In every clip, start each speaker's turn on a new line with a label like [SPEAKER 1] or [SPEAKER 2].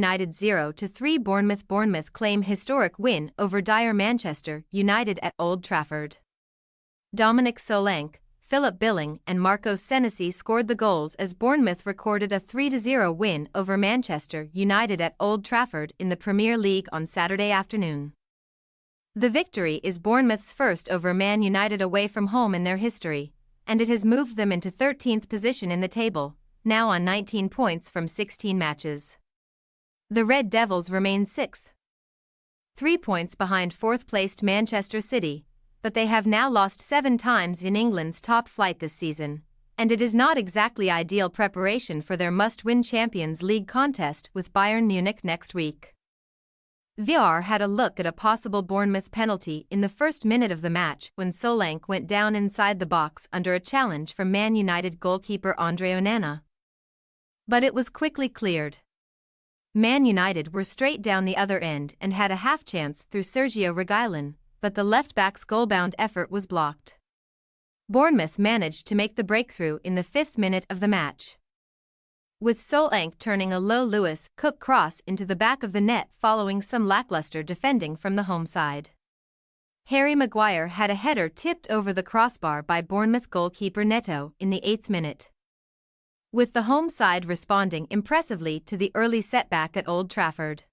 [SPEAKER 1] United 0-3 Bournemouth claim historic win over dire Manchester United at Old Trafford. Dominic Solanke, Billing and Marcos Senesi scored the goals as Bournemouth recorded a 3-0 win over Manchester United at Old Trafford in the Premier League on Saturday afternoon. The victory is Bournemouth's first over Man United away from home in their history, and it has moved them into 13th position in the table, now on 19 points from 16 matches. The Red Devils remain 6th, 3 points behind 4th-placed Manchester City, but they have now lost 7 times in England's top flight this season, and it is not exactly ideal preparation for their must-win Champions League contest with Bayern Munich next week. VR had a look at a possible Bournemouth penalty in the first minute of the match when Solanke went down inside the box under a challenge from Man United goalkeeper Andre Onana. But it was quickly cleared. Man United were straight down the other end and had a half-chance through Sergio Reguilon, but the left-back's goal-bound effort was blocked. Bournemouth managed to make the breakthrough in the 5th minute of the match, with Solanke turning a low Lewis Cook cross into the back of the net following some lackluster defending from the home side. Harry Maguire had a header tipped over the crossbar by Bournemouth goalkeeper Neto in the 8th minute. With the home side responding impressively to the early setback at Old Trafford,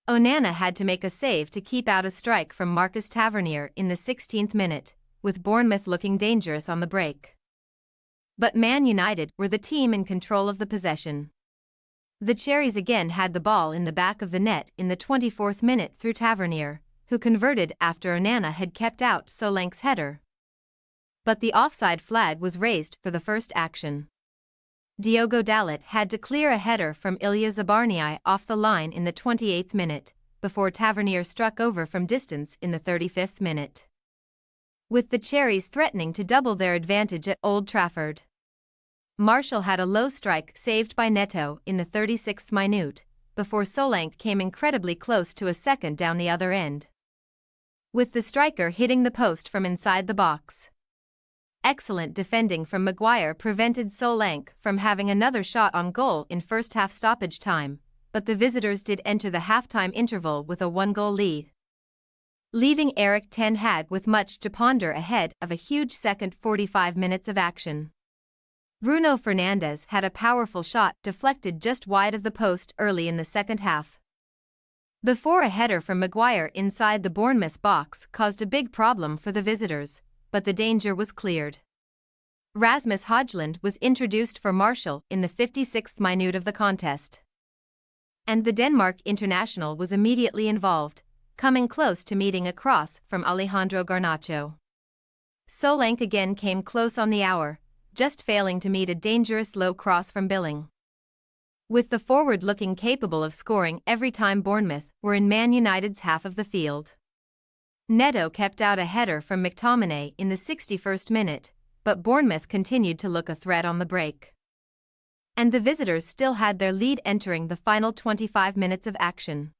[SPEAKER 1] Onana had to make a save to keep out a strike from Marcus Tavernier in the 16th minute, with Bournemouth looking dangerous on the break. But Man United were the team in control of the possession. The Cherries again had the ball in the back of the net in the 24th minute through Tavernier, who converted after Onana had kept out Solanke's header. But the offside flag was raised for the first action. Diogo Dalot had to clear a header from Ilya Zabarnyi off the line in the 28th minute, before Tavernier struck over from distance in the 35th minute, with the Cherries threatening to double their advantage at Old Trafford. Marshall had a low strike saved by Neto in the 36th minute, before Solanke came incredibly close to a second down the other end, with the striker hitting the post from inside the box. Excellent defending from Maguire prevented Solanke from having another shot on goal in first-half stoppage time, but the visitors did enter the halftime interval with a 1-goal lead, leaving Erik ten Hag with much to ponder ahead of a huge second 45 minutes of action. Bruno Fernandes had a powerful shot deflected just wide of the post early in the second half, before a header from Maguire inside the Bournemouth box caused a big problem for the visitors, but the danger was cleared. Rasmus Højlund was introduced for Marshall in the 56th minute of the contest, and the Denmark international was immediately involved, coming close to meeting a cross from Alejandro Garnacho. Solanke again came close on the hour, just failing to meet a dangerous low cross from Billing, with the forward looking capable of scoring every time Bournemouth were in Man United's half of the field. Neto kept out a header from McTominay in the 61st minute, but Bournemouth continued to look a threat on the break, and the visitors still had their lead entering the final 25 minutes of action.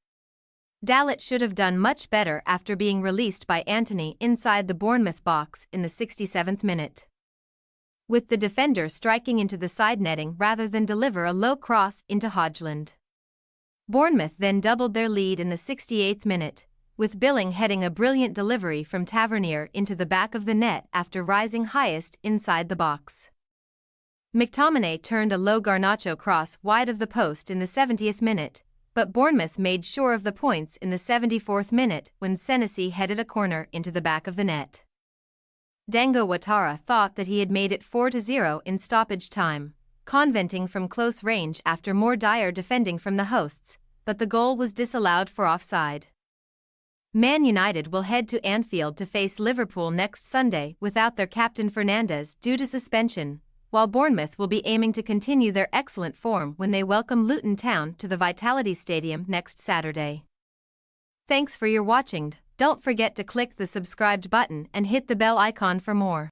[SPEAKER 1] Dalot should have done much better after being released by Antony inside the Bournemouth box in the 67th minute, with the defender striking into the side netting rather than deliver a low cross into Højlund. Bournemouth then doubled their lead in the 68th minute, with Billing heading a brilliant delivery from Tavernier into the back of the net after rising highest inside the box. McTominay turned a low Garnacho cross wide of the post in the 70th minute, but Bournemouth made sure of the points in the 74th minute when Senesi headed a corner into the back of the net. Dango Ouattara thought that he had made it 4-0 in stoppage time, converting from close range after more dire defending from the hosts, but the goal was disallowed for offside. Man United will head to Anfield to face Liverpool next Sunday without their captain Fernandes due to suspension, while Bournemouth will be aiming to continue their excellent form when they welcome Luton Town to the Vitality Stadium next Saturday. Thanks for your watching. Don't forget to click the subscribed button and hit the bell icon for more.